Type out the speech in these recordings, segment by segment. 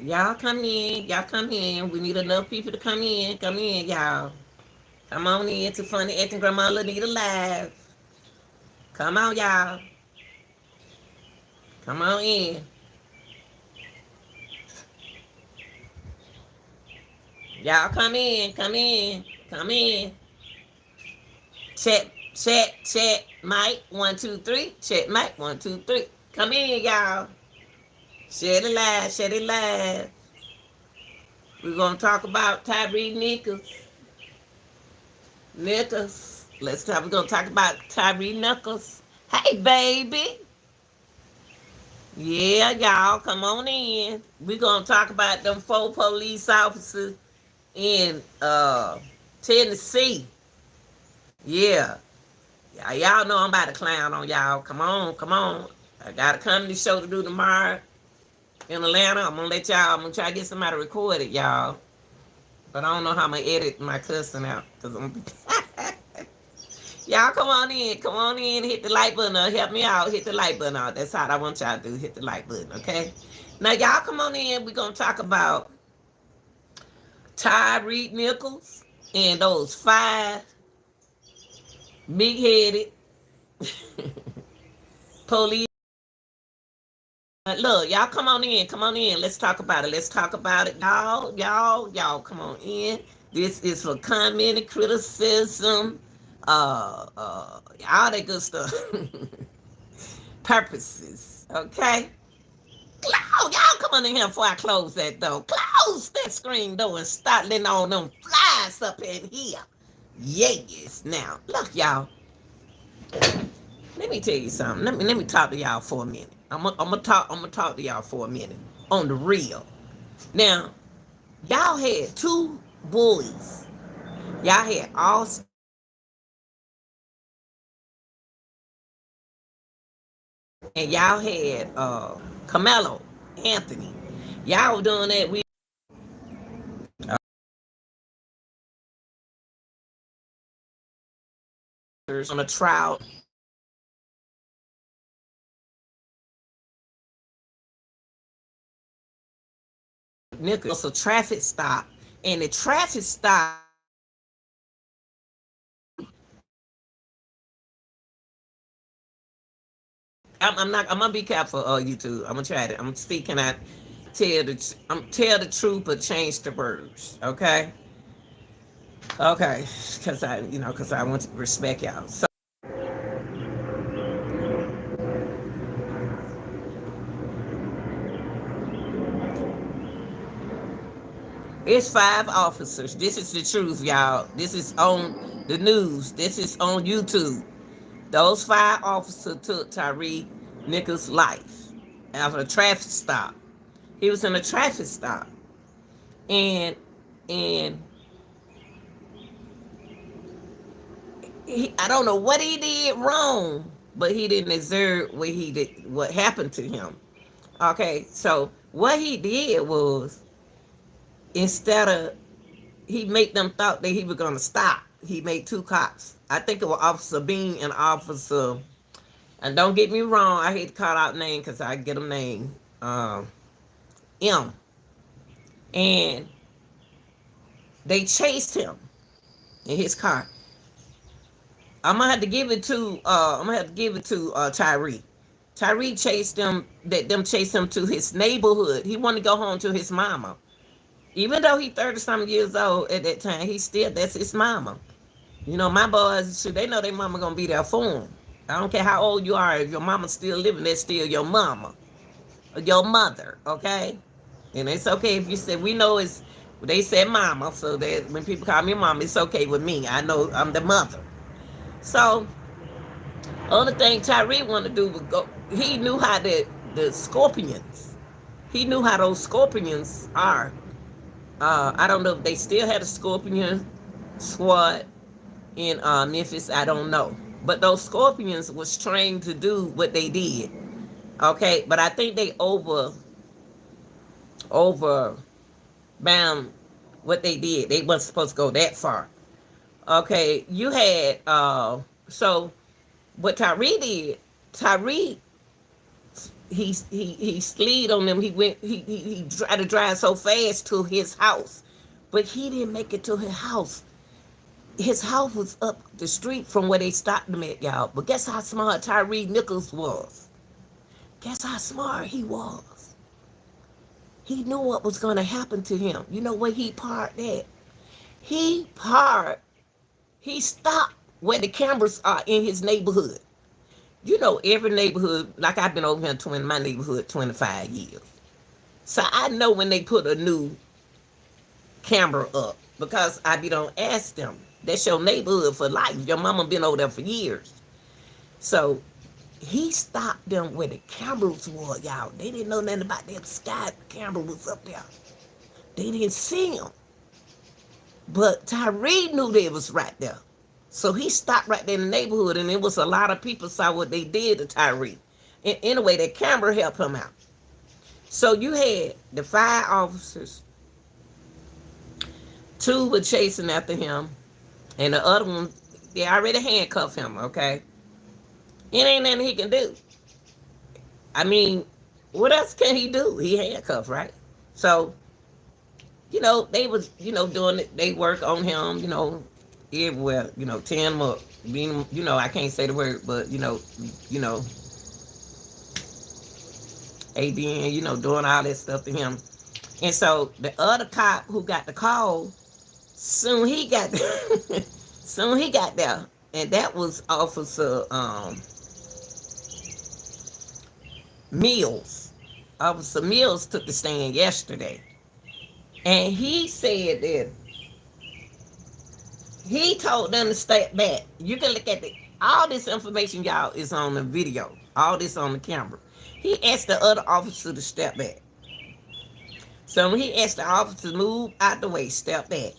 Y'all come in. Y'all come in. We need enough people to come in. Come in, y'all. Come on in to Funny Acting Grandma Lanita Live. Come on, y'all. Come on in. Y'all come in. Come in. Come in. Check, check, check. Mike, 1, 2, 3. Check, Mike, 1, 2, 3. Come in, y'all. Share the live. Share the live. We're going to talk about Tyre Nichols. Nichols. Let's talk. We're going to talk about Tyre Nichols. Hey, baby. Yeah, y'all, come on in. We're going to talk about them 4 police officers in Tennessee. Yeah. Y'all know I'm about to clown on y'all. Come on, come on. I got a comedy show to do tomorrow in Atlanta. I'm going to try to get somebody to record it, y'all. But I don't know how I'm going to edit my cussing out. Cause I'm Y'all come on in. Come on in. Hit the like button. Help me out. Hit the like button. That's how I want y'all to do. Hit the like button, okay? Now, y'all come on in. We're going to talk about Tyre Nichols and those 5 big-headed police. Look, y'all come on in. Come on in. Let's talk about it. Let's talk about it. Y'all come on in. This is for comment, criticism, all that good stuff. Purposes, okay? Y'all come on in here before I close that door. Close that screen door and start letting all them flies up in here. Yes. Now, look, y'all. Let me tell you something. Let me talk to y'all for a minute. I'm gonna talk to y'all for a minute on the real. Now, y'all had 2 boys. Y'all had all and y'all had Carmelo Anthony. Y'all were doing that with on a trial. Nichols, a traffic stop, and the traffic stop. I'm not. I'm gonna be careful. YouTube. I'm gonna try it. I'm speaking. I tell the truth, but change the words. Okay. Okay. Because I want to respect y'all. So it's 5 officers. This is the truth, y'all. This is on the news. This is on YouTube. Those 5 officers took Tyre Nichols' life after a traffic stop. He was in a traffic stop, and and I don't know what he did wrong, but he didn't deserve what happened to him. Okay, so what he did was, instead of, he made them thought that he was gonna stop. He made 2 cops. I think it was Officer Bean and Officer. And don't get me wrong, I hate to call out name because I get them name. M. And they chased him in his car. I'm gonna have to give it to Tyre. Tyre chased them. That them chased him to his neighborhood. He wanted to go home to his mama. Even though he 30-something years old at that time, that's his mama. My boys, they know their mama gonna be there for them. I don't care how old you are. If your mama's still living, that's still your mama, or your mother. Okay, and it's okay if you say, we know it's. They said mama, so that when people call me mama, it's okay with me. I know I'm the mother. So, only thing Tyre wanted to do was go. He knew how the scorpions. He knew how those scorpions are. I don't know if they still had a scorpion squad in Memphis. I don't know, but those scorpions was trained to do what they did. Okay, but I think they over bound what they did. They wasn't supposed to go that far. Okay, you had so what Tyre did. Tyre he slid on them. He tried to drive so fast to his house, but he didn't make it to his house. His house was up the street from where they stopped him at, y'all. But guess how smart Tyre Nichols was? Guess how smart he was? He knew what was going to happen to him. You know where he parked at? He stopped where the cameras are in his neighborhood. You know, every neighborhood, like I've been over here in my neighborhood 25 years. So I know when they put a new camera up because I be don't ask them. That's your neighborhood for life. Your mama been over there for years. So he stopped them where the cameras were, y'all. They didn't know nothing about that sky camera was up there. They didn't see him. But Tyre knew they was right there. So he stopped right there in the neighborhood, and it was a lot of people saw what they did to Tyre. And anyway, that camera helped him out. So you had the 5 officers. 2 were chasing after him, and the other one, they already handcuffed him, okay? It ain't nothing he can do. I mean, what else can he do? He handcuffed, right? So, you know, they was, doing it. They work on him, everywhere, tearing him up. Being, I can't say the word, but, ABN, doing all that stuff to him. And so the other cop who got the call, soon he got there. And that was Officer Mills. Officer Mills took the stand yesterday. And he said that he told them to step back. You can look at all this information, y'all, is on the video. All this on the camera. He asked the other officer to step back. So when he asked the officer to move out the way, step back,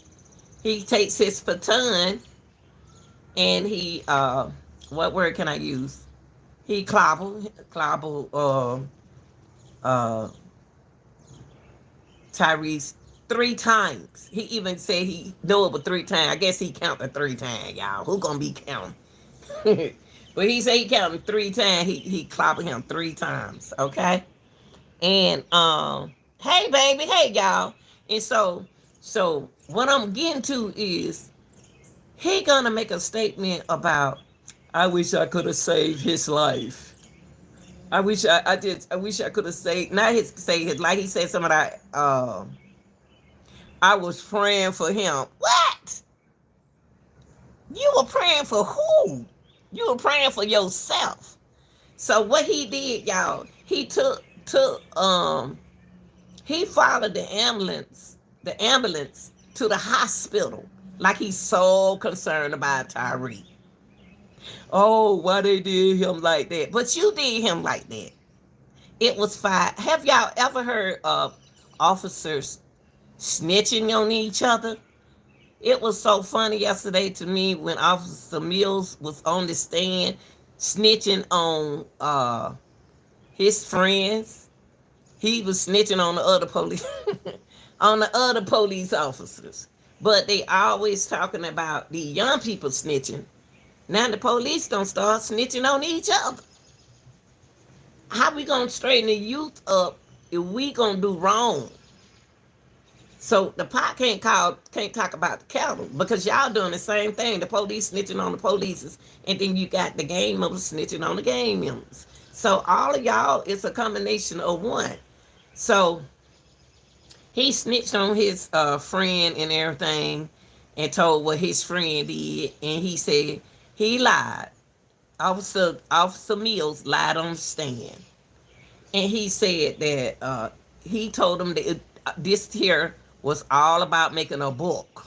he takes his baton and he, what word can I use? He clobble Tyrese 3 times. He even said he knew it was 3 times. I guess he counted 3 times, y'all. Who gonna be counting? But he said he counted 3 times. He clobbered him 3 times, okay? And hey baby, hey y'all. And so what I'm getting to is he gonna make a statement about, I wish I could have saved his life. I wish I could have saved, not his life. He said something like, I was praying for him. What? You were praying for who? You were praying for yourself. So what he did, y'all, he he followed the ambulance to the hospital, like he's so concerned about Tyre. Oh, why they did him like that? But you did him like that. It was 5. Have y'all ever heard of officers snitching on each other? It was so funny yesterday to me when Officer Mills was on the stand snitching on his friends. He was snitching on the other police on the other police officers. But they always talking about the young people snitching. Now the police don't start snitching on each other. How we gonna straighten the youth up if we gonna do wrong? So the pot can't talk about the cattle because y'all doing the same thing. The police snitching on the police, and then you got the gang members snitching on the gang members. So all of y'all, it's a combination of one. So he snitched on his friend and everything and told what his friend did, and he said he lied. Officer Mills lied on the stand. And he said that he told him that this here was all about making a book.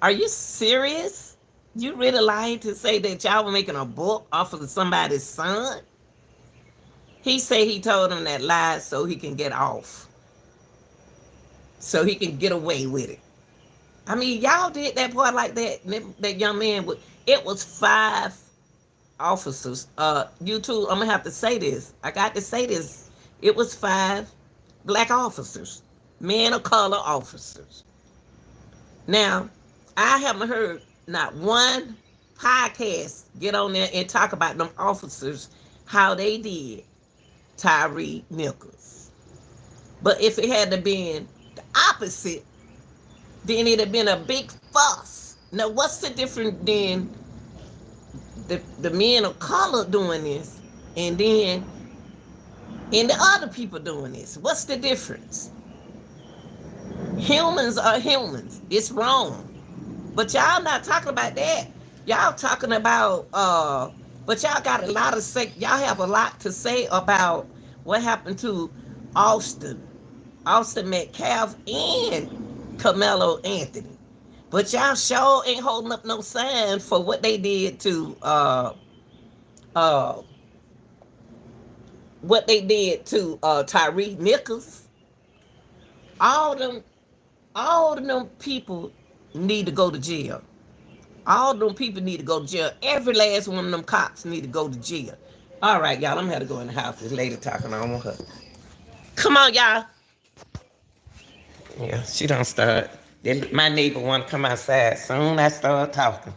Are you serious? You really lying to say that y'all were making a book off of somebody's son? He said he told him that lie so he can get off. So he can get away with it. I mean, y'all did that part like that. That young man, it was 5 officers. You two, I'm going to have to say this. I got to say this. It was 5 black officers. Men of color officers. Now, I haven't heard not one podcast get on there and talk about them officers, how they did Tyre Nichols. But if it had to been the opposite, then it'd have been a big fuss. Now, what's the difference then the men of color doing this and then the other people doing this? What's the difference? Humans are humans. It's wrong. But y'all not talking about that. Y'all talking about but y'all got a lot to say. Y'all have a lot to say about what happened to Austin Metcalf and Carmelo Anthony. But y'all sure ain't holding up no sign for what they did to Tyre Nichols. All of them people need to go to jail. All them people need to go to jail. Every last one of them cops need to go to jail. All right, y'all, I'm gonna have to go in the house. This lady talking, I don't want her. Come on, y'all. Yeah, she don't start. My neighbor want to come outside. Soon I start talking.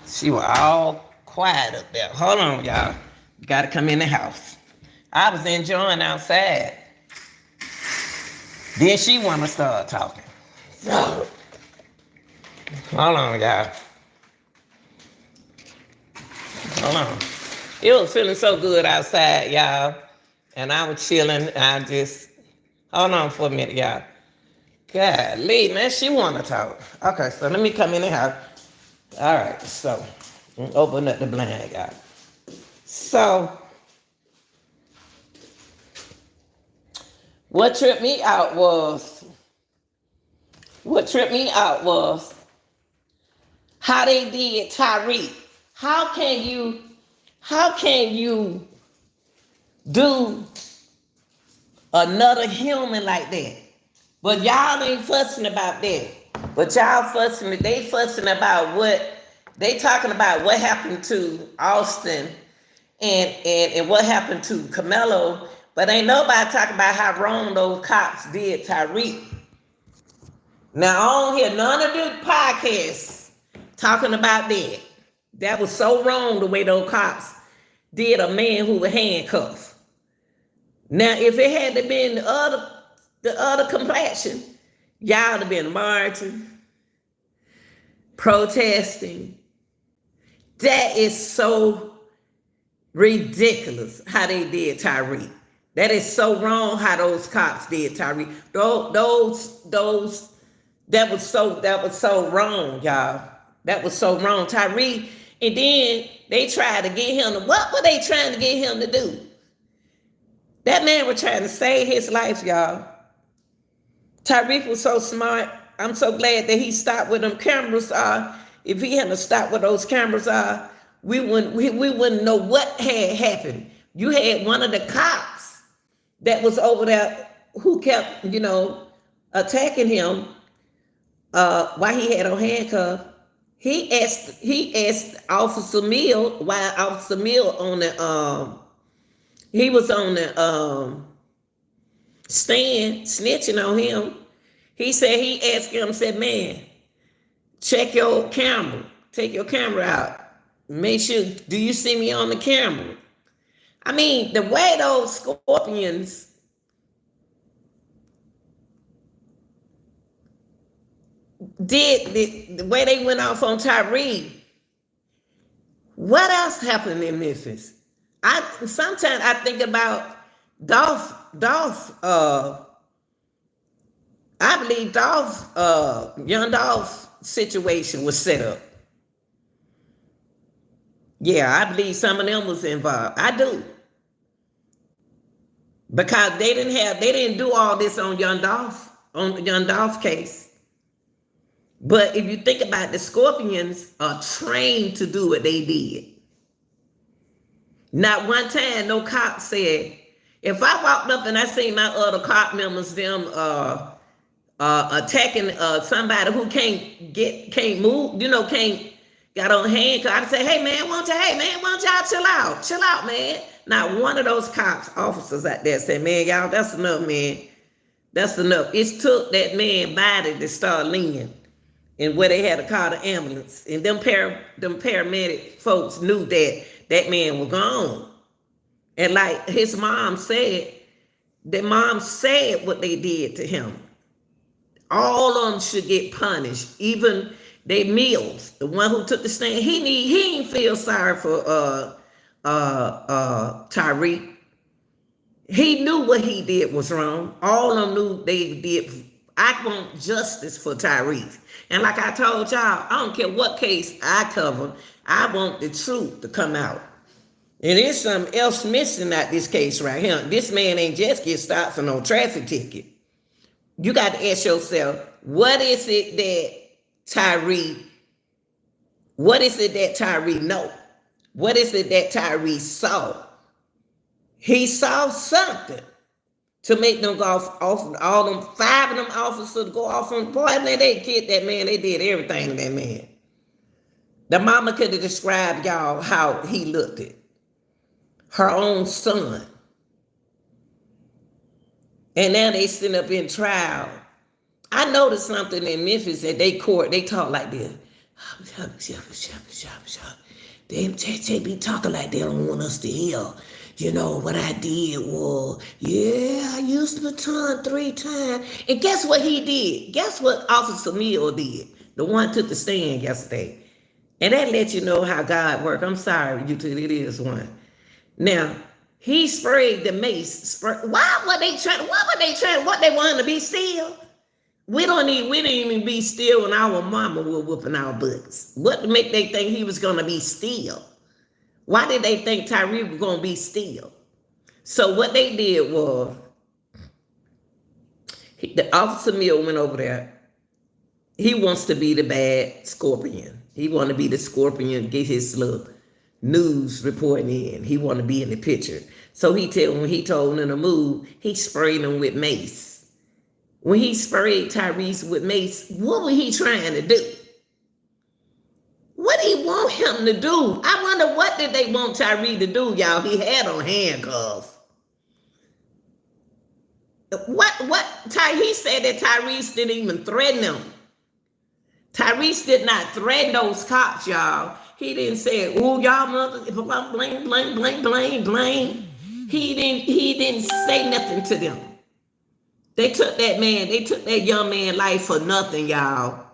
She was all quiet up there. Hold on, y'all. You got to come in the house. I was enjoying outside. Then she want to start talking. So, hold on, y'all. Hold on. It was feeling so good outside, y'all. And I was chilling. I just, hold on for a minute, y'all. Golly, man, she want to talk. Okay, so let me come in the house. All right, so open up the blind, y'all. So, what tripped me out was how they did Tyre. How can you do another human like that? But y'all ain't fussing about that. But y'all they fussing about they talking about what happened to Austin and what happened to Carmelo. But ain't nobody talking about how wrong those cops did Tyre. Now, I don't hear none of the podcasts talking about that. That was so wrong the way those cops did a man who was handcuffed. Now, if it had to been the other complexion, y'all would have been marching, protesting. That is so ridiculous how they did Tyre. That is so wrong how those cops did Tyre. That was so wrong, y'all. That was so wrong. Tyre, and then they tried to get him to, what were they trying to get him to do? That man was trying to save his life, y'all. Tyreek was so smart. I'm so glad that he stopped where them cameras are. If he hadn't stopped where those cameras are, we wouldn't know what had happened. You had one of the cops that was over there who kept, attacking him while he had on handcuff. He asked Officer Mill, while Officer Mill on the he was on the stand snitching on him. He asked him, said, man, check your camera. Take your camera out. Make sure, do you see me on the camera? I mean, the way those scorpions did, the way they went off on Tyre, what else happened in Memphis? Sometimes I think about I believe young Dolph's situation was set up. Yeah, I believe some of them was involved. I do. Because they didn't do all this on young Dolph's case. But if you think about it, the Scorpions are trained to do what they did. Not one time no cop said, if I walked up and I seen my other cop members, them attacking somebody who can't move, can't got on handcuffs, I'd say, hey man, why don't y'all chill out, man. Not one of those officers out there said, man, y'all, that's enough, man. That's enough. It took that man body to start leaning, and where they had to call the ambulance, and them paramedic folks knew that man was gone. And like his mom said, the mom said what they did to him. All of them should get punished. Even they Mills, the one who took the stand, he ain't feel sorry for Tyreek. He knew what he did was wrong. All of them knew they did. I want justice for Tyreek. And like I told y'all, I don't care what case I cover, I want the truth to come out. And there's something else missing out this case right here. This man ain't just get stopped for no traffic ticket. You got to ask yourself, what is it that Tyre know? What is it that Tyre saw? He saw something to make them go off all them 5 of them officers go off on. Boy, man, they killed that man. They did everything to that man. The mama could have described y'all how he looked at her own son. And now they sitting up in trial. I noticed something in Memphis at they court. They talk like this. They be talking like they don't want us to hear. You know, what I did was, yeah, I used the baton 3 times. And guess what he did? Guess what Officer Mill did? The one took the stand yesterday. And that let you know how God works. I'm sorry, you two, it is one. Now, he sprayed the mace. Why were they trying? What they wanted to be still? We didn't even be still when our mama was whooping our butts. What to make they think he was going to be still? Why did they think Tyre was going to be still? So what they did was, the Officer Mill went over there. He wants to be the bad scorpion. He want to be the scorpion, get his little news reporting in. He want to be in the picture. So when he told him to move, he sprayed him with mace. When he sprayed Tyrese with mace, what was he trying to do? What did he want him to do? I wonder what did they want Tyre to do, y'all? He had on handcuffs. He said that Tyrese didn't even threaten him. Tyrese did not threaten those cops, y'all. He didn't say, "Oh, y'all mother, blame." He didn't say nothing to them. They took that young man's life for nothing, y'all.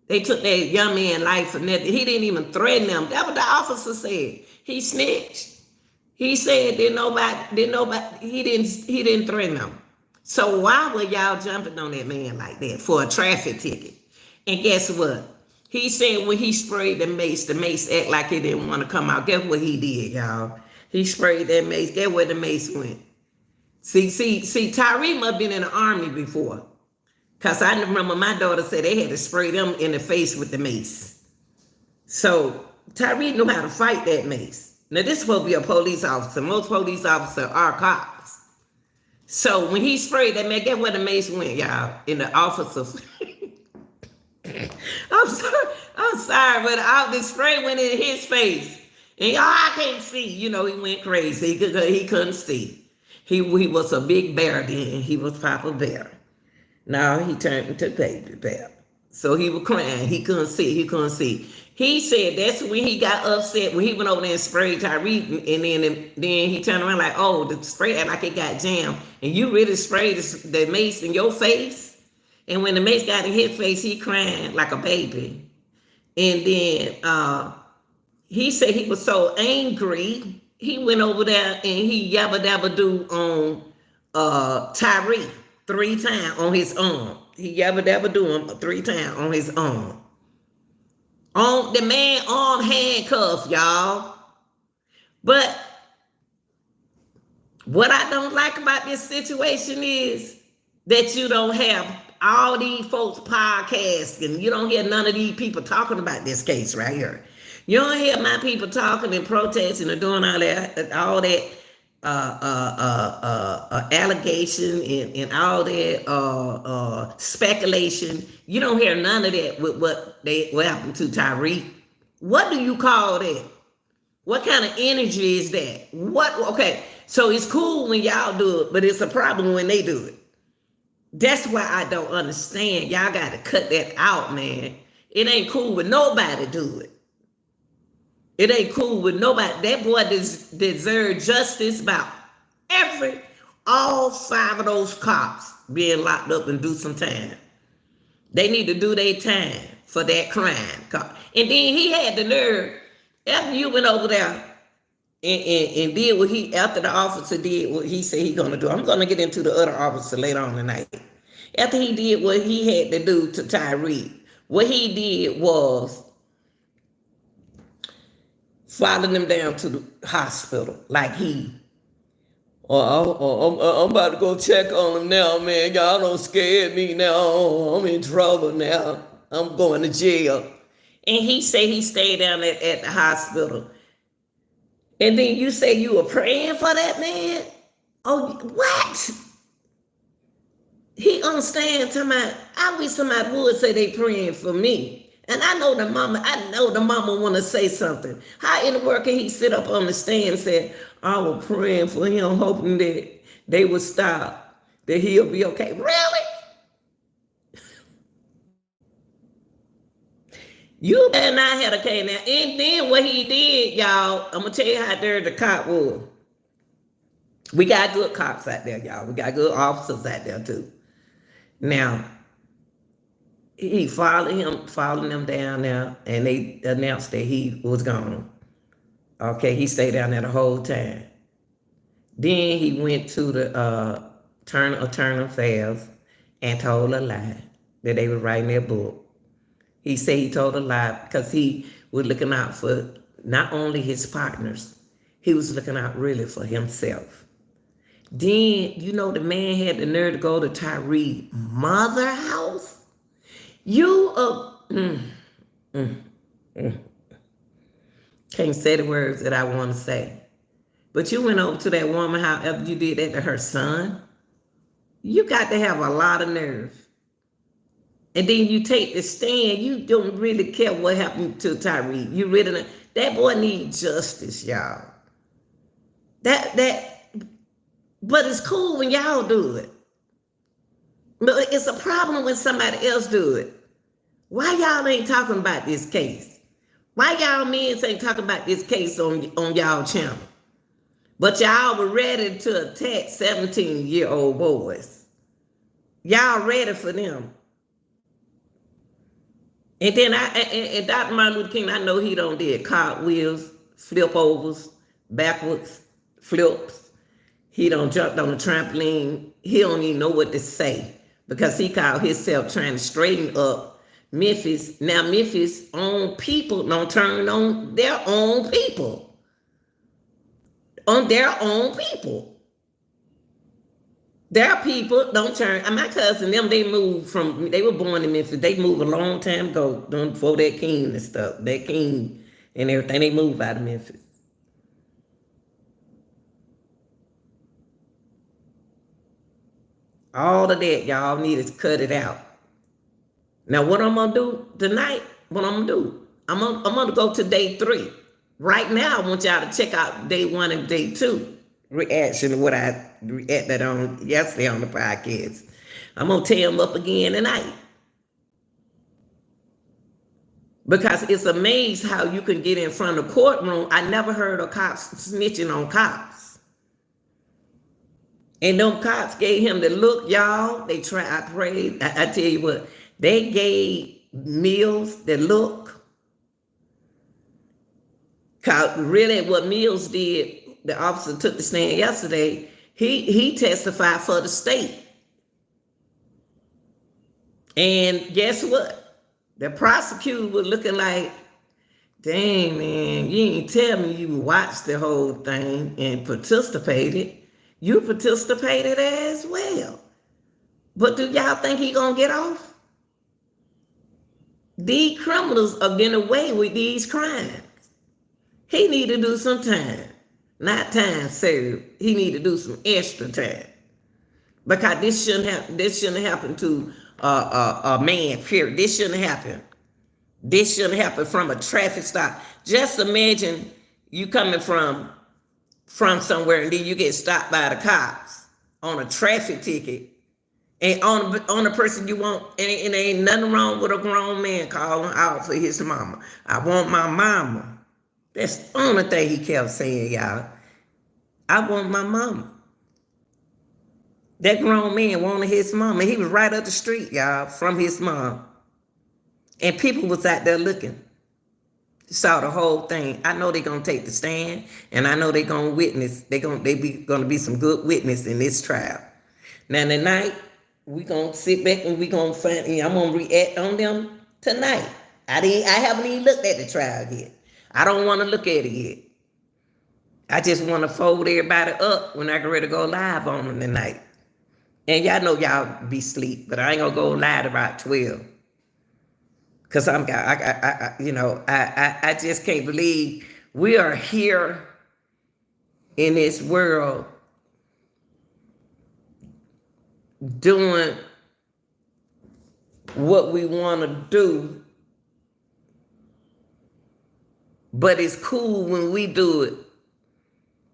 They took that young man's life for nothing. He didn't even threaten them. That's what the officer said. He snitched. He said he didn't threaten them. So why were y'all jumping on that man like that for a traffic ticket? And guess what? He said when he sprayed the mace act like it didn't want to come out. Guess what he did, y'all? He sprayed that mace. Guess where the mace went? See, Tyre must have been in the army before. Because I remember my daughter said they had to spray them in the face with the mace. So Tyre knew how to fight that mace. Now this is supposed to be a police officer. Most police officers are cops. So when he sprayed that mace, guess where the mace went, y'all? In the officer. I'm sorry, but the spray went in his face. And y'all, I can't see. You know, he went crazy. He couldn't see. He was a big bear then. He was Papa Bear. Now he turned into Baby Bear. So he was crying. He couldn't see. He said that's when he got upset when he went over there and sprayed Tyre, and then he turned around like, oh, the spray like it got jammed. And you really sprayed the mace in your face? And when the mace got in his face, he crying like a baby. And then he said he was so angry, he went over there and he yabba dabba do on Tyre 3 times on his arm. He yabba dabba do him 3 times on his arm. On the man arm handcuffs, y'all. But what I don't like about this situation is that you don't have all these folks podcasting. You don't hear none of these people talking about this case right here. You don't hear my people talking and protesting and doing all that allegation and all that speculation. You don't hear none of that with what happened to Tyre. What do you call that? What kind of energy is that? Okay, so it's cool when y'all do it, but it's a problem when they do it. That's why I don't understand. Y'all got to cut that out, man. It ain't cool when nobody do it. It ain't cool with nobody. That boy deserves justice about all 5 of those cops being locked up and do some time. They need to do their time for that crime. And then he had the nerve, after you went over there and did what after the officer did what he said he gonna do. I'm gonna get into the other officer later on tonight. After he did what he had to do to Tyre, what he did was follow them down to the hospital like I'm about to go check on him now, man. Y'all don't scare me now. I'm in trouble now. I'm going to jail. And he say he stayed down at the hospital. And then you say you were praying for that man? Oh, what? He understand talking about, I wish somebody would say they praying for me. And I know the mama want to say something. How in the world can he sit up on the stand and say, I was praying for him, hoping that they would stop, that he'll be okay? Really? You better not have a cane now. And then what he did, y'all, I'm going to tell you how dirty the cop was. We got good cops out there, y'all. We got good officers out there, too. Now, he followed them down there, and they announced that he was gone. Okay, he stayed down there the whole time. Then he went to the Turner Affairs and told a lie that they were writing their book. He said he told a lie because he was looking out for not only his partners, he was looking out really for himself. Then, you know, the man had the nerve to go to Tyre's mother house. Can't say the words that I want to say. But you went over to that woman, however you did that to her son. You got to have a lot of nerve. And then you take the stand. You don't really care what happened to Tyre. You really, that boy needs justice, y'all. But it's cool when y'all do it. But it's a problem when somebody else do it. Why y'all ain't talking about this case? Why y'all men ain't talking about this case on y'all channel? But y'all were ready to attack 17-year-old boys. Y'all ready for them. And then and Dr. Martin Luther King, I know he don't did cartwheels, flip overs, backwards, flips. He don't jumped on the trampoline. He don't even know what to say because he called himself trying to straighten up Memphis. Now Memphis' own people don't turn on their own people. On their own people. Their people don't turn. And my cousin, they were born in Memphis. They moved a long time ago, before that king and stuff. That king and everything, they moved out of Memphis. All of that, y'all need is cut it out. Now, what I'm going to do tonight, I'm going to go to day 3. Right now, I want y'all to check out day 1 and day 2 reaction to what I reacted on yesterday on the podcast. I'm going to tear them up again tonight. Because it's amazing how you can get in front of the courtroom. I never heard of cops snitching on cops. And them cops gave him the look, y'all. They tried, I prayed. I tell you what, they gave Mills the look. Cause really what Mills did, the officer took the stand yesterday, he testified for the state. And guess what? The prosecutor was looking like, dang, man, you ain't tell me you watched the whole thing and participated. You participated as well. But do y'all think he gonna get off? These criminals are getting away with these crimes. He need to do some time. Not time served. He need to do some extra time. Because this shouldn't happen to a man, period. This shouldn't happen. This shouldn't happen from a traffic stop. Just imagine you coming from somewhere and then you get stopped by the cops on a traffic ticket and on the person you want, and there ain't nothing wrong with a grown man calling out for his mama. I want my mama. That's the only thing he kept saying, y'all. I want my mama. That grown man wanted his mama. He was right up the street, y'all, from his mom. And people was out there looking. Saw the whole thing. I know they're gonna take the stand, and I know they're gonna witness. Gonna be some good witness in this trial. Now tonight, we gonna sit back and we gonna find. I'm gonna react on them tonight. I haven't even looked at the trial yet. I don't want to look at it yet. I just want to fold everybody up when I get ready to go live on them tonight. And y'all know y'all be asleep, but I ain't gonna go live about 12. Cause I just can't believe we are here in this world doing what we want to do, but it's cool when we do it,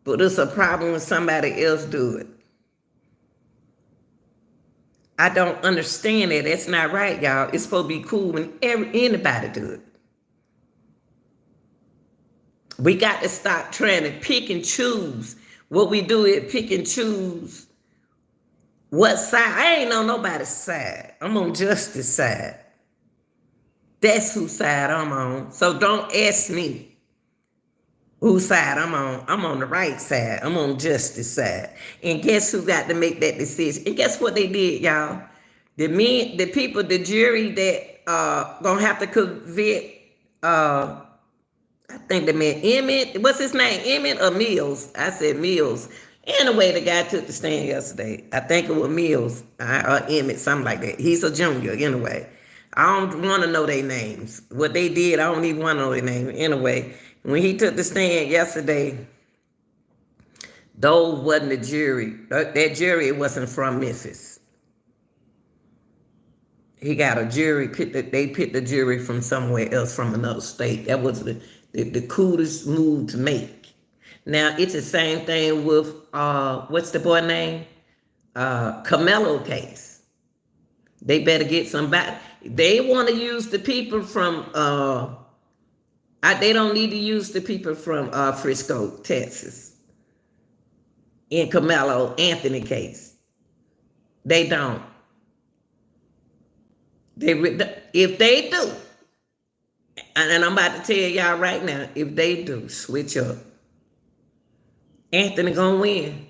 but it's a problem when somebody else do it. I don't understand it. That's not right, y'all. It's supposed to be cool when anybody do it. We got to stop trying to pick and choose. What we do is pick and choose what side. I ain't on nobody's side. I'm on justice side. That's whose side I'm on. So don't ask me whose side I'm on. I'm on the right side. I'm on justice side. And guess who got to make that decision? And guess what they did, y'all? The people, the jury that gonna have to convict, I think the man Emmett, what's his name? Emmett or Mills? I said Mills. Anyway, the guy took the stand yesterday. I think it was Mills or Emmett, something like that. He's a junior, anyway. I don't want to know their names. What they did, I don't even want to know their name. Anyway, when he took the stand yesterday, those wasn't the jury. That jury wasn't from Memphis. He got a jury, they picked the jury from somewhere else, from another state. That was the coolest move to make. Now, it's the same thing with, what's the boy name? Camelo case. They better get somebody. They want to use the people from, they don't need to use the people from Frisco, Texas, in Camelo Anthony case. They don't. If they do, and I'm about to tell y'all right now, if they do, switch up. Anthony gonna win.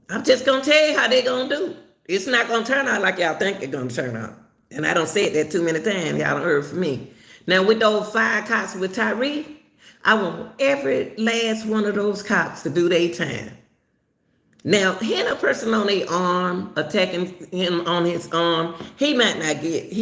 I'm just gonna tell you how they gonna do. It's not gonna turn out like y'all think it's gonna turn out. And I don't say that too many times. Y'all don't heard from me. Now with those 5 cops with Tyre, I want every last one of those cops to do their time. Now, hitting a person on their arm, attacking him on his arm, he might not get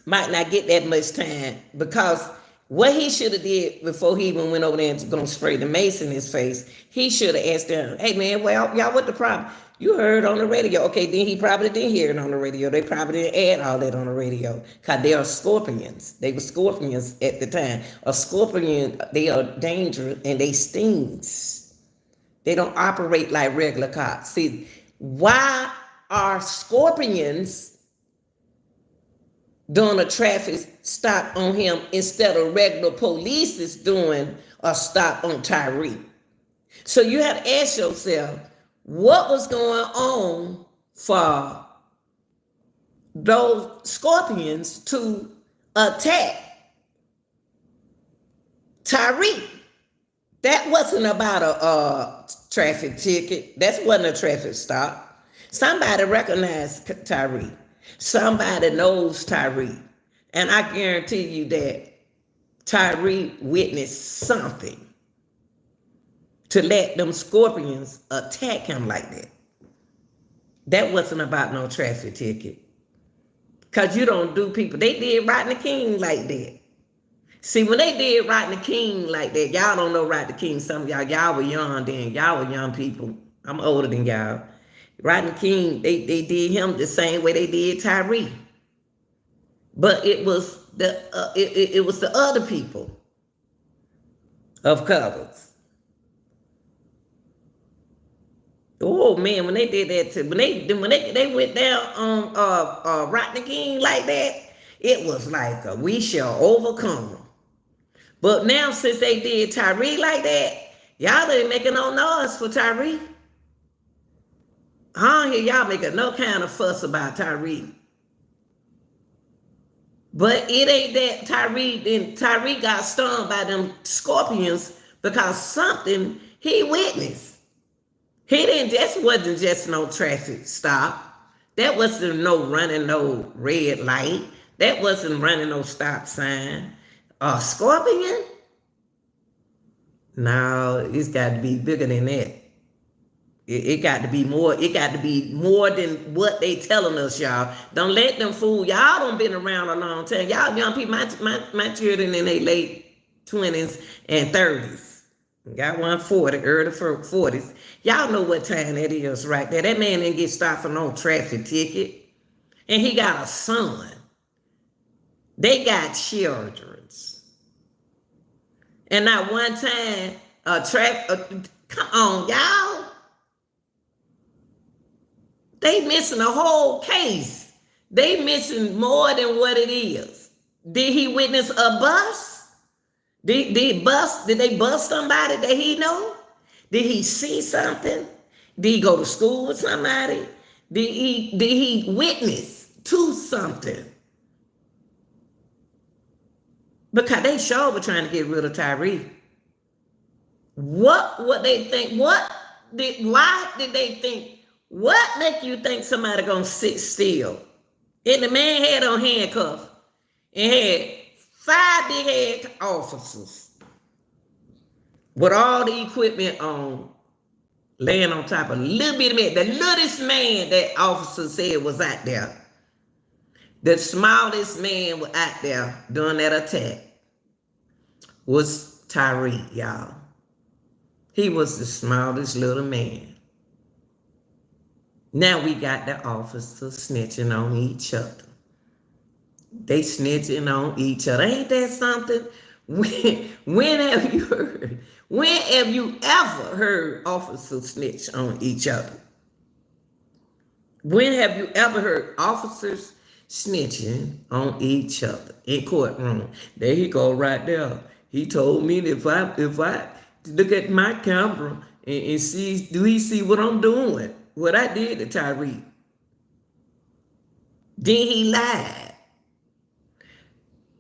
might not get that much time, because what he should have did before he even went over there and gonna spray the mace in his face, he should have asked them, hey man, well, y'all, what the problem? You heard on the radio. Okay, then he probably didn't hear it on the radio. They probably didn't add all that on the radio, because they are scorpions. They were scorpions at the time. A scorpion, they are dangerous and they stings. They don't operate like regular cops. See, why are scorpions doing a traffic stop on him instead of regular police is doing a stop on Tyre? So you have to ask yourself, what was going on for those scorpions to attack Tyre? That wasn't about a traffic ticket. That wasn't a traffic stop. Somebody recognized Tyre. Somebody knows Tyre. And I guarantee you that Tyre witnessed something to let them scorpions attack him like that. That wasn't about no traffic ticket. Because you don't do people. They did Rodney King like that. See, when they did Rodney King like that, y'all don't know Rodney King. Some of y'all were young then. Y'all were young people. I'm older than y'all. Rodney King, they did him the same way they did Tyre. But it was the other people of colors. Oh man, when they did that when they went down on Rodney King like that, it was like we shall overcome them. But now since they did Tyre like that, y'all ain't making no noise for Tyre. I don't hear y'all making no kind of fuss about Tyre. But it ain't that Tyre got stung by them scorpions because something he witnessed. He didn't, that wasn't just no traffic stop. That wasn't no running no red light. That wasn't running no stop sign. A scorpion? No, it's got to be bigger than that. It got to be more. It got to be more than what they telling us, y'all. Don't let them fool y'all. Don't been around a long time. Y'all young people, my children in their late 20s and 30s. Got one 40, early 40s. Y'all know what time that is right there. That man didn't get stopped for no traffic ticket. And he got a son. They got children. And not one time, come on, y'all. They missing a whole case. They missing more than what it is. Did he witness a bus? Did they bust somebody that he know? Did he see something? Did he go to school with somebody? Did he witness to something? Because they sure were trying to get rid of Tyre. What they think? Why did they think? What make you think somebody gonna sit still? And the man had on handcuffs and had 5 big head officers with all the equipment on, laying on top of a little bit of man. The littlest man that officer said was out there. The smallest man was out there during that attack was Tyre, y'all. He was the smallest little man. Now we got the officers snitching on each other. They snitching on each other. Ain't that something? When have you heard? When have you ever heard officers snitch on each other? When have you ever heard officers snitching on each other in courtroom? There he go right there. He told me that if I look at my camera and see, do he see what I'm doing? What I did to Tyre. Then he lied.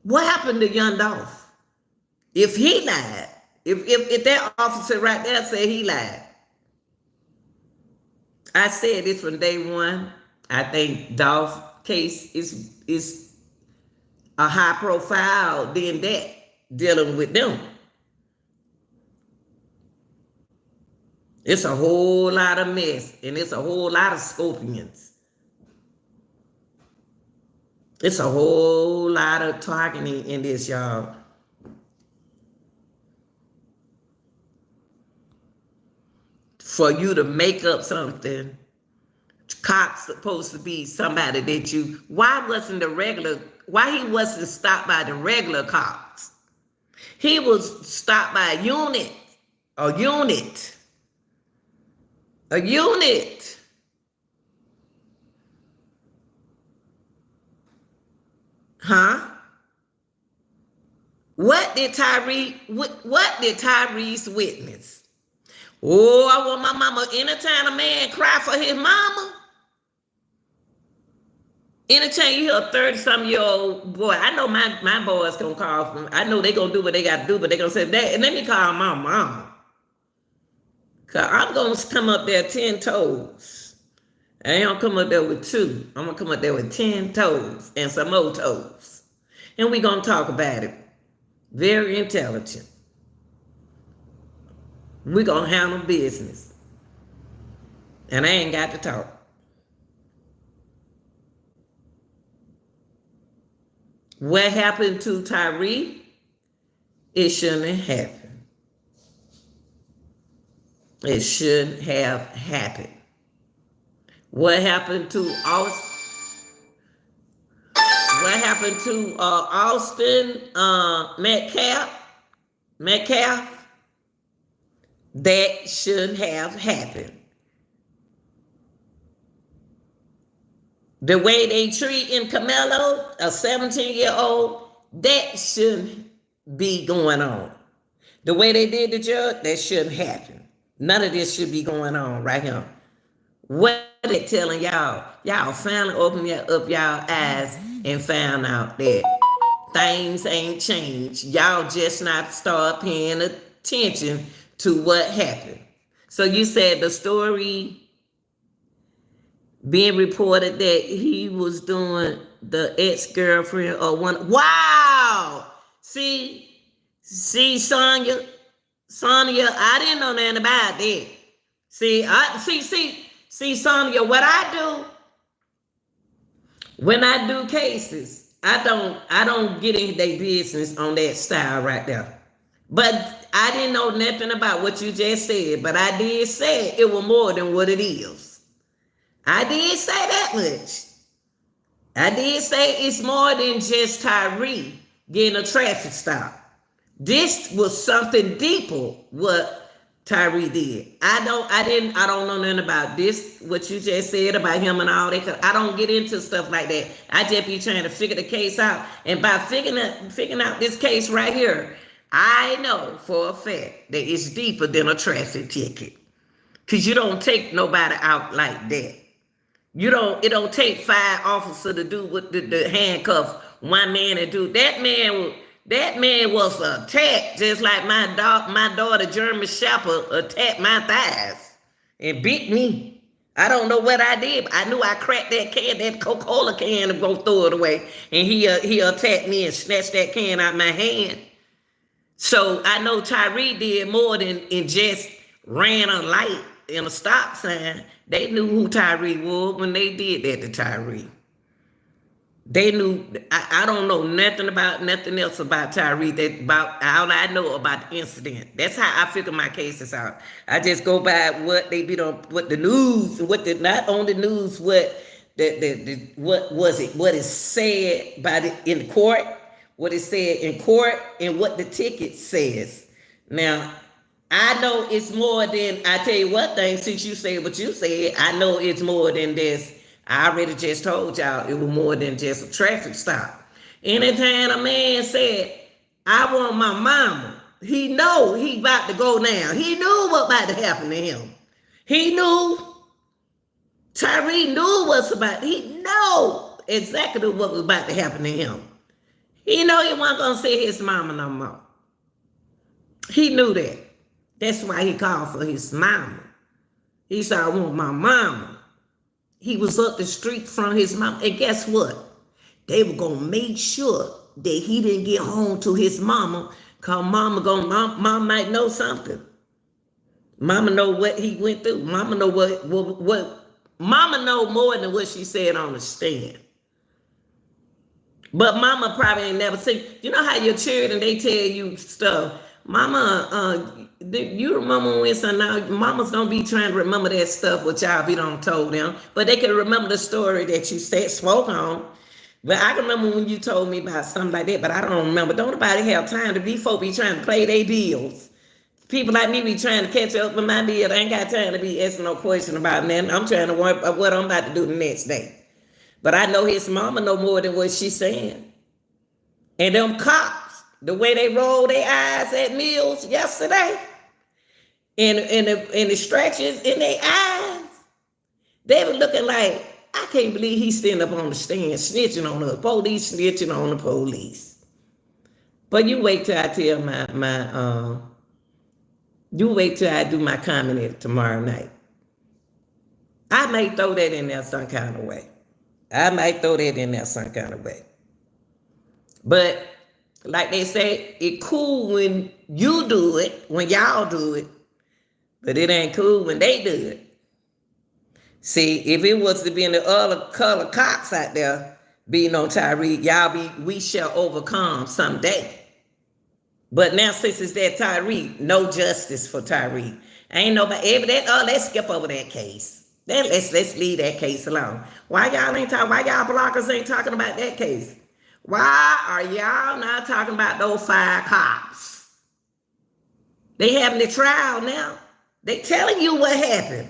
What happened to Young Dolph? If he lied, if that officer right there said he lied, I said this from day one. I think Dolph case is a high profile than that, dealing with them. It's a whole lot of mess, and it's a whole lot of scorpions. It's a whole lot of targeting in this, y'all. For you to make up something, cop's supposed to be somebody that you, why he wasn't stopped by the regular cops? He was stopped by a unit. Huh? What did Tyre's witness? Oh, I want my mama. Anytime a man cry for his mama, anytime you hear a 30-something-year-old boy, I know my boys gonna call from. I know they gonna do what they gotta do, but they gonna say that, and let me call my mama. Cause I'm gonna come up there 10 toes. I ain't gonna come up there with 2. I'm gonna come up there with 10 toes and some more toes. And we gonna talk about it. Very intelligent. We gonna handle business. And I ain't got to talk. What happened to Tyre? It shouldn't have happened. It shouldn't have happened. What happened to Austin Metcalf? That shouldn't have happened. The way they treating Camelo, a 17-year-old, that shouldn't be going on. The way they did the judge, that shouldn't happen. None of this should be going on right here. What they telling y'all? Y'all finally open up y'all eyes and found out that things ain't changed. Y'all just not start paying attention to what happened. So you said the story being reported that he was doing the ex-girlfriend or one. Wow. See, Sonya, I didn't know nothing about that. See, Sonya, what I do when I do cases, I don't get into their business on that style right there. But I didn't know nothing about what you just said, but I did say it was more than what it is. I did say that much. I did say it's more than just Tyre getting a traffic stop. This was something deeper what Tyre did. I don't know nothing about this, what you just said about him and all that, because I don't get into stuff like that. I just be trying to figure the case out. And by figuring out this case right here, I know for a fact that it's deeper than a traffic ticket. Because you don't take nobody out like that. It don't take 5 officers to do what the handcuff one man to do. That man was attacked just like my daughter German Shepherd attacked my thighs and bit me. I don't know what I did, but I knew I cracked that Coca-Cola can to go throw it away. And he attacked me and snatched that can out my hand. So I know Tyre did more than just ran a light and a stop sign. They knew who Tyre was when they did that to Tyre. They knew. I don't know nothing else about Tyre. About all I know about the incident. That's how I figure my cases out. I just go by what they be on, what the news, not on the news, what is said in court, what is said in court, and what the ticket says. Now, I know it's more than, I tell you one thing, since you said what you said, I know it's more than this. I already just told y'all it was more than just a traffic stop. Anytime a man said, I want my mama, he know he about to go down. He knew what about to happen to him. He knew. Tyre knew what's about. He know exactly what was about to happen to him. He know he wasn't going to see his mama no more. He knew that. That's why he called for his mama. He said, I want my mama. He was up the street from his mama. And guess what? They were going to make sure that he didn't get home to his mama, because mama might know something. Mama know what he went through. Mama know what mama know more than what she said on the stand. But mama probably ain't never seen. You know how your children, they tell you stuff. Mama, you remember when now mamas don't be trying to remember that stuff what y'all be done told them, but they can remember the story that you spoke on. But I can remember when you told me about something like that, but I don't remember. Don't nobody have time to be folk be trying to play their bills. People like me be trying to catch up with my bill. I ain't got time to be asking no question about nothing. I'm trying to worry about what I'm about to do the next day. But I know his mama know more than what she's saying. And them cops, the way they rolled their eyes at Mills yesterday, and the stretches in their eyes, they were looking like, I can't believe he's standing up on the stand snitching on the police, snitching on the police. But you wait till I tell you wait till I do my comment tomorrow night. I might throw that in there some kind of way. But like they say, it cool when you do it, when y'all do it, but it ain't cool when they do it. See, if it was to be in the other color cops out there being on Tyre, we shall overcome someday. But now since it's that Tyre, no justice for Tyre. Ain't nobody let's skip over that case. Then let's leave that case alone. Why y'all blockers ain't talking about that case? Why are y'all not talking about those 5 cops? They having the trial now. They telling you what happened.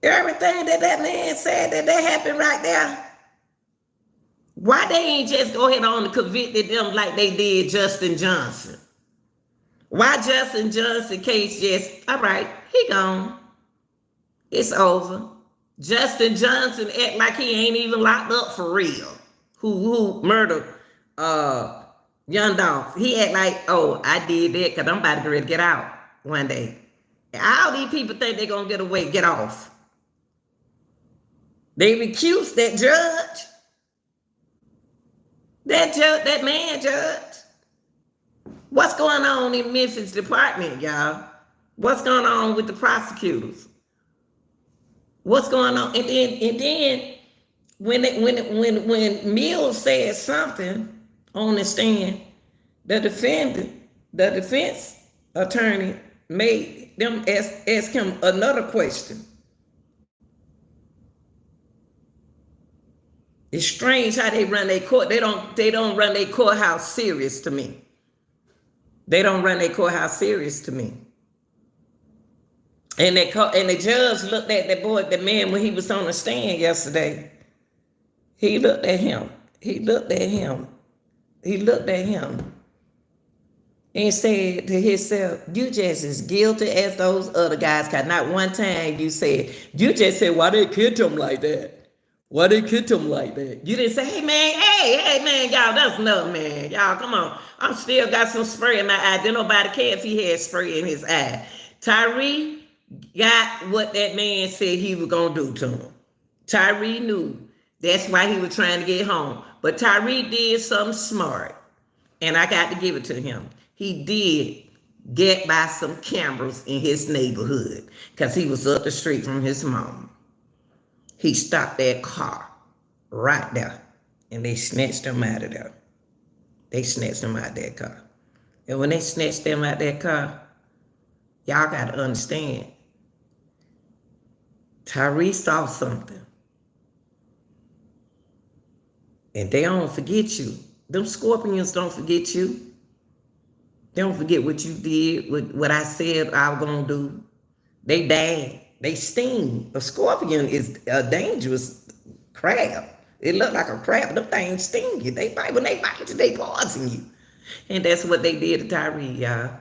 Everything that man said that happened right there. Why they ain't just go ahead on and convicted them like they did Justin Johnson? Why Justin Johnson case just, all right, he gone. It's over. Justin Johnson act like he ain't even locked up for real. Who murdered Young Dolph. He act like, oh, I did that because I'm about to get out one day. All these people think they're going to get away, get off. They recused that judge. That man judge. What's going on in Memphis department, y'all? What's going on with the prosecutors? What's going on? And then when Mills said something on the stand, the defense attorney made them ask him another question. It's strange how they run their court. They don't run their courthouse serious to me. They don't run their courthouse serious to me. And the judge looked at the man when he was on the stand yesterday. He looked at him. And said to himself, you just as guilty as those other guys. Cause not one time you just said, why they killed him like that? Why they killed him like that? You didn't say, hey man, y'all, that's enough, man. Y'all, come on. I'm still got some spray in my eye. Didn't nobody care if he had spray in his eye. Tyre got what that man said he was going to do to him. Tyre knew. That's why he was trying to get home. But Tyre did something smart. And I got to give it to him. He did get by some cameras in his neighborhood because he was up the street from his mom. He stopped that car right there, and they snatched him out of there. They snatched him out of that car. And when they snatched him out of that car, y'all got to understand, Tyre saw something. And they don't forget you. Them scorpions don't forget you. They don't forget what you did, what I said I was going to do. They bad. They sting. A scorpion is a dangerous crab. It look like a crab. Them things sting you. They bite. When they bite you, they poison you. And that's what they did to Tyre, y'all.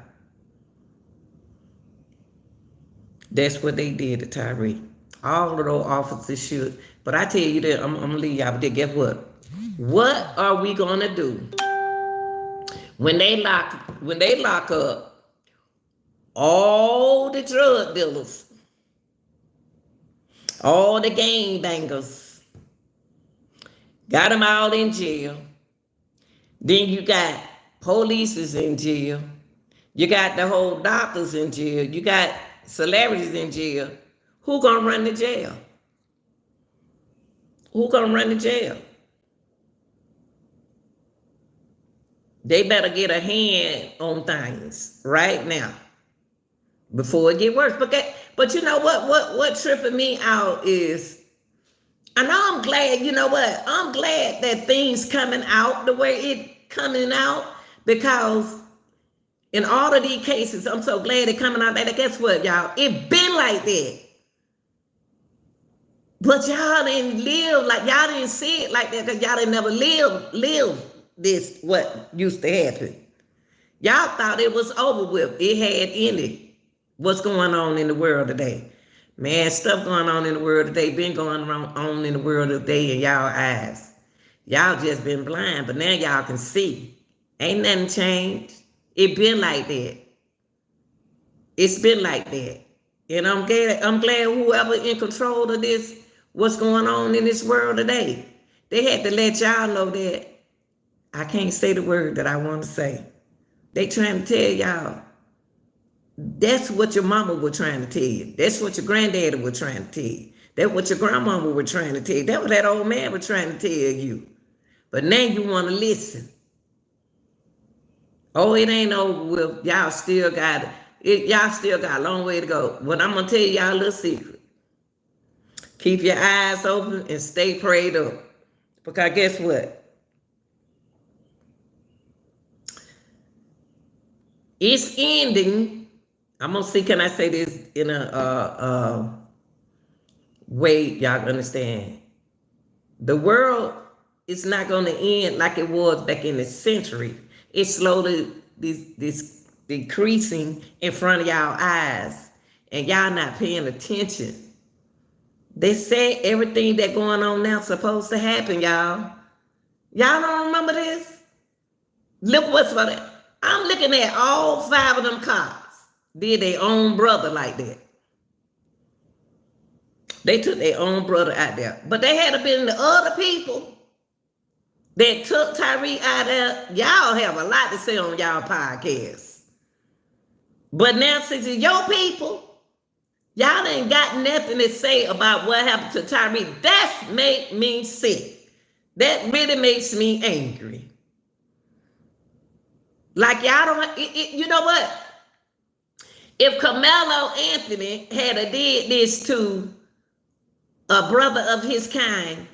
That's what they did to Tyre. All of those officers should. But I tell you that, I'm going to leave y'all. But guess what? What are we going to do when they lock up all the drug dealers, all the gangbangers, got them all in jail? Then you got police is in jail. You got the whole doctors in jail. You got celebrities in jail. Who gonna run the jail? Who gonna run the jail? They better get a hand on things right now before it get worse. But you know what tripping me out is, I know I'm glad, you know what? I'm glad that things coming out the way it coming out, because in all of these cases, I'm so glad it coming out. That guess what, y'all? It been like that. But y'all didn't live like, y'all didn't see it like that because y'all didn't never live this, what used to happen. Y'all thought it was over with. It had ended. What's going on in the world today? Man, stuff going on in the world today, been going on in the world today in y'all eyes. Y'all just been blind, but now y'all can see. Ain't nothing changed. It been like that. It's been like that. And I'm glad whoever in control of this, what's going on in this world today, they had to let y'all know that I can't say the word that I want to say. They trying to tell y'all. That's what your mama was trying to tell you. That's what your granddaddy was trying to tell you. That's what your grandmama was trying to tell you. That's what that old man was trying to tell you. But now you want to listen. Oh, it ain't over with. Y'all still got it. Y'all still got a long way to go. But I'm going to tell y'all a little secret. Keep your eyes open and stay prayed up. Because guess what? It's ending. I'm going to see, can I say this in a way y'all understand? The world it's not going to end like it was back in the century. It's slowly this decreasing in front of y'all eyes, and y'all not paying attention. They said everything that going on now supposed to happen, y'all. Y'all don't remember this? Look what's for that. I'm looking at all 5 of them cops did their own brother like that. They took their own brother out there. But they had to been the other people that took Tyre out there. Y'all have a lot to say on y'all podcast. But now since it's your people, y'all ain't got nothing to say about what happened to Tyre. That made me sick. That really makes me angry. Like y'all don't, you know what? If Carmelo Anthony had a did this to a brother of his kind,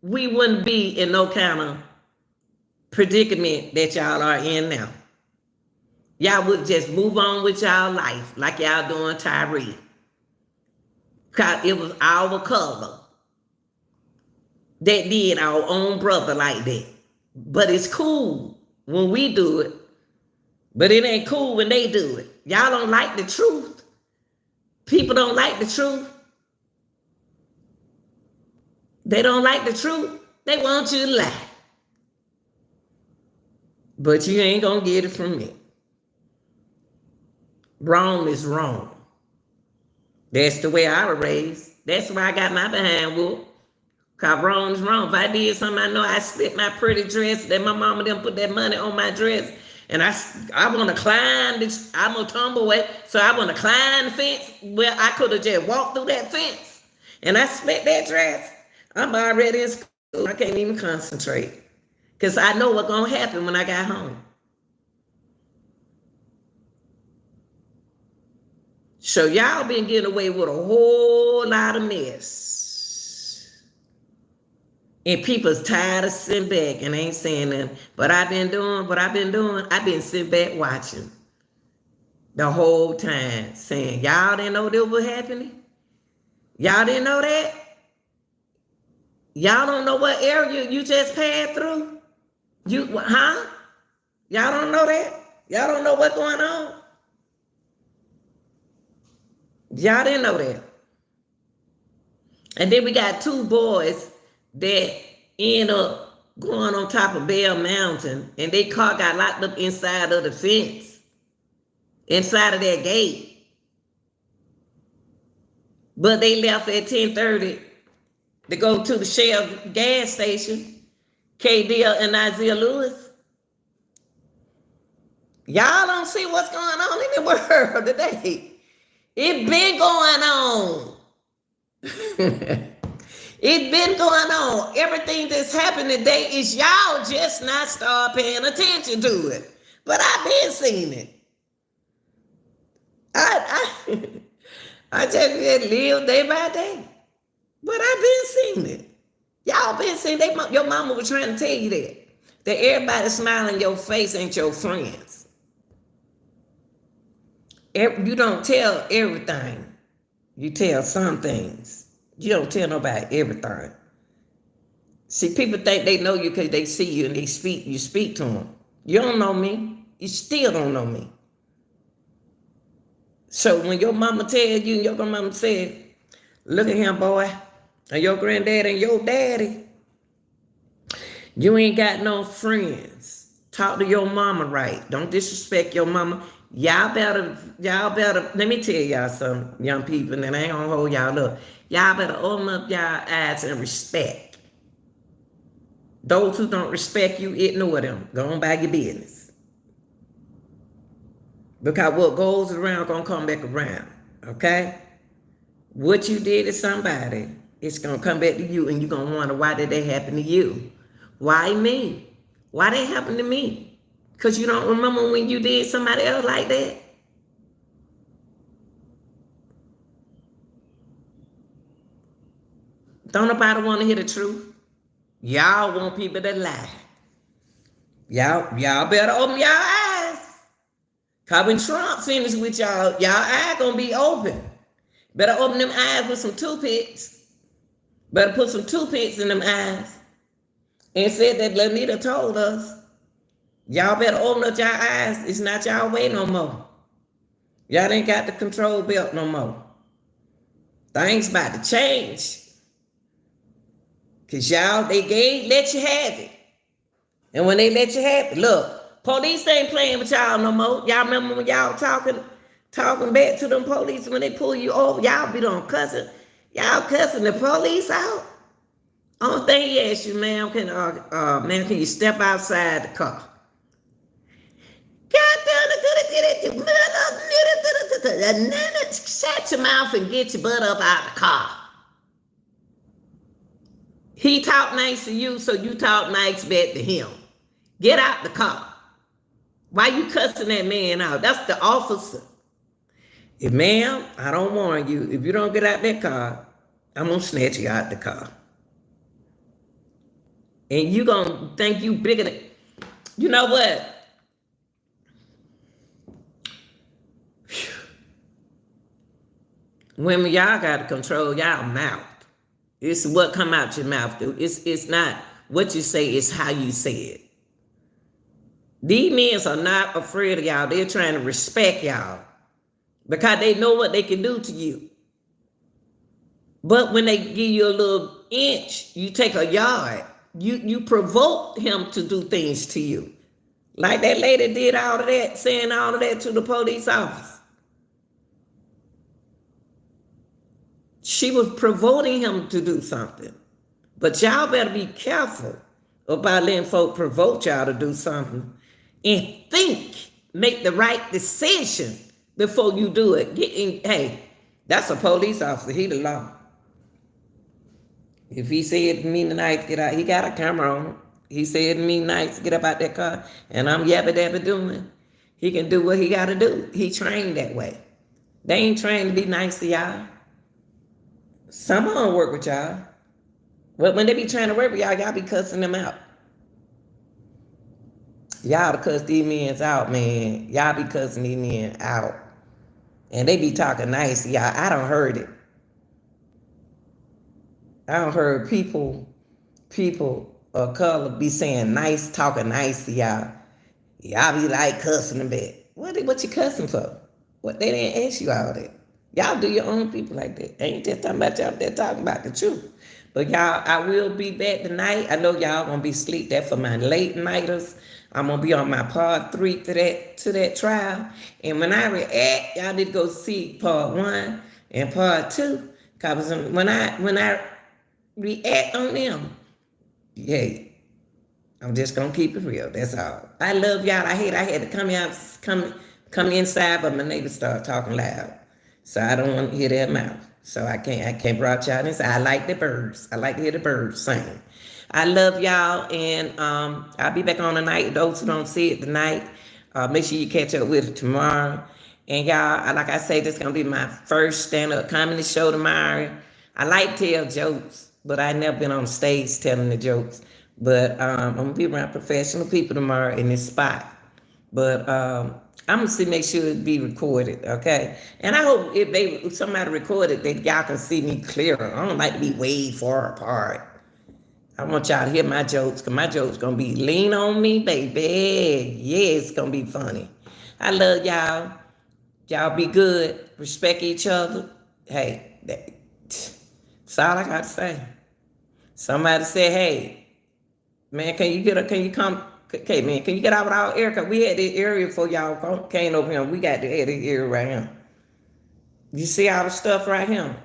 we wouldn't be in no kind of predicament that y'all are in now. Y'all would just move on with y'all life like y'all doing Tyre. Cause it was our color that did our own brother like that. But it's cool when we do it. But it ain't cool when they do it. Y'all don't like the truth. People don't like the truth. They don't like the truth. They want you to lie. But you ain't gonna get it from me. Wrong is wrong. That's the way I was raised. That's why I got my behind whooped. Cause wrong is wrong. If I did something, I know I split my pretty dress, that my mama didn't put that money on my dress. And I want to climb this, I'm a tumbleweed, so I want to climb the fence where I could have just walked through that fence. And I split that dress. I'm already in school. I can't even concentrate. Because I know what's going to happen when I got home. So y'all been getting away with a whole lot of mess. And people's tired of sitting back and ain't saying nothing. But I've been doing what I've been doing. I've been sitting back watching the whole time, saying, y'all didn't know this was happening? Y'all didn't know that? Y'all don't know what area you just passed through? Y'all don't know that? Y'all don't know what's going on? Y'all didn't know that. And then we got 2 boys that end up going on top of Bell Mountain, and their car got locked up inside of the fence, inside of that gate. But they left at 10:30 to go to the Shell gas station, KD and Isaiah Lewis. Y'all don't see what's going on in the world today. It been going on. It's been going on. Everything that's happened today is y'all just not start paying attention to it. But I've been seeing it. I just live day by day. But I've been seeing it. Y'all been seeing it. Your mama was trying to tell you that. That everybody smiling in your face ain't your friends. You don't tell everything. You tell some things. You don't tell nobody everything. See, people think they know you because they see you and you speak to them. You don't know me. You still don't know me. So when your mama tell you and your grandmama said, look at him, boy, and your granddaddy and your daddy, you ain't got no friends. Talk to your mama right. Don't disrespect your mama. Y'all better, let me tell y'all something, young people, and I ain't gonna hold y'all up. Y'all better open up y'all eyes and respect. Those who don't respect you, ignore them. Go on by your business. Because what goes around gonna come back around, okay? What you did to somebody, it's gonna come back to you, and you're gonna wonder, why did that happen to you? Why me? Why that happened to me? Because you don't remember when you did somebody else like that? Don't nobody want to hear the truth. Y'all want people to lie. Y'all better open y'all eyes. Because when Trump finishes with y'all eyes gonna be open. Better open them eyes with some toothpicks. Better put some toothpicks in them eyes. and said that Lanita told us, y'all better open up your eyes. It's not y'all way no more. Y'all ain't got the control belt no more. Things about to change. Cause y'all, let you have it. And when they let you have it, look, police ain't playing with y'all no more. Y'all remember when y'all talking back to them police when they pull you over? Y'all be on cussing. Y'all cussing the police out. Only thing he asked you, ma'am, can you step outside the car? Shut your mouth and get your butt up out of the car. He talk nice to you, so you talk nice back to him. Get out the car. Why you cussing that man out? That's the officer. If ma'am, I don't warn you, if you don't get out that car, I'm going to snatch you out the car. And you going to think you bigger than... You know what? Women, y'all got to control y'all mouth. It's what come out your mouth, dude. It's not what you say, it's how you say it. These men are not afraid of y'all. They're trying to respect y'all because they know what they can do to you. But when they give you a little inch, you take a yard. You provoke him to do things to you. Like that lady did all of that, saying all of that to the police officer. She was provoking him to do something. But y'all better be careful about letting folk provoke y'all to do something. And make the right decision before you do it. Hey, that's a police officer. He the law. If he said to me tonight, get out, he got a camera on him. He said to me tonight, get up out that car, and I'm yabba dabba doing. He can do what he got to do. He trained that way. They ain't trained to be nice to y'all. Some of them work with y'all. But when they be trying to work with y'all, y'all be cussing them out. Y'all to cuss these men out, man. Y'all be cussing these men out. And they be talking nice to y'all. I done heard it. I done heard people of color be saying nice, talking nice to y'all. Y'all be like cussing them back. What you cussing for? What, they didn't ask you all that. Y'all do your own people like that. Ain't just talking about y'all, they're talking about the truth. But y'all, I will be back tonight. I know y'all gonna be asleep there for my late nighters. I'm gonna be on my part 3 to that trial. And when I react, y'all need to go see part 1 and part 2. Cause when I react on them, yeah, I'm just gonna keep it real. That's all. I love y'all. I had to come inside, but my neighbors start talking loud. So I don't want to hear their mouth. So I can't brought y'all inside. I like the birds. I like to hear the birds sing. I love y'all, and I'll be back on tonight. Those who don't see it tonight, make sure you catch up with it tomorrow. And y'all, like I say, this is going to be my first stand-up comedy show tomorrow. I like to tell jokes, but I never been on stage telling the jokes. But I'm going to be around professional people tomorrow in this spot. But I'm going to make sure it be recorded, okay? And I hope if somebody recorded that y'all can see me clearer. I don't like to be way far apart. I want y'all to hear my jokes, because my jokes going to be lean on me, baby. Yeah, it's going to be funny. I love y'all. Y'all be good. Respect each other. Hey, that's all I got to say. Somebody said, hey, man, can you come? Okay, man, can you get out with our area? Because we had this area before y'all came over here. We got this area right here. You see our stuff right here?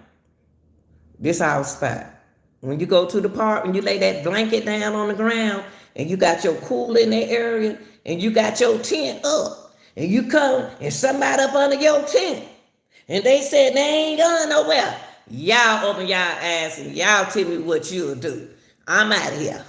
This our spot. When you go to the park, when you lay that blanket down on the ground, and you got your cooler in that area, and you got your tent up, and you come, and somebody up under your tent, and they said they ain't going nowhere. Y'all open y'all ass, and y'all tell me what you'll do. I'm out of here.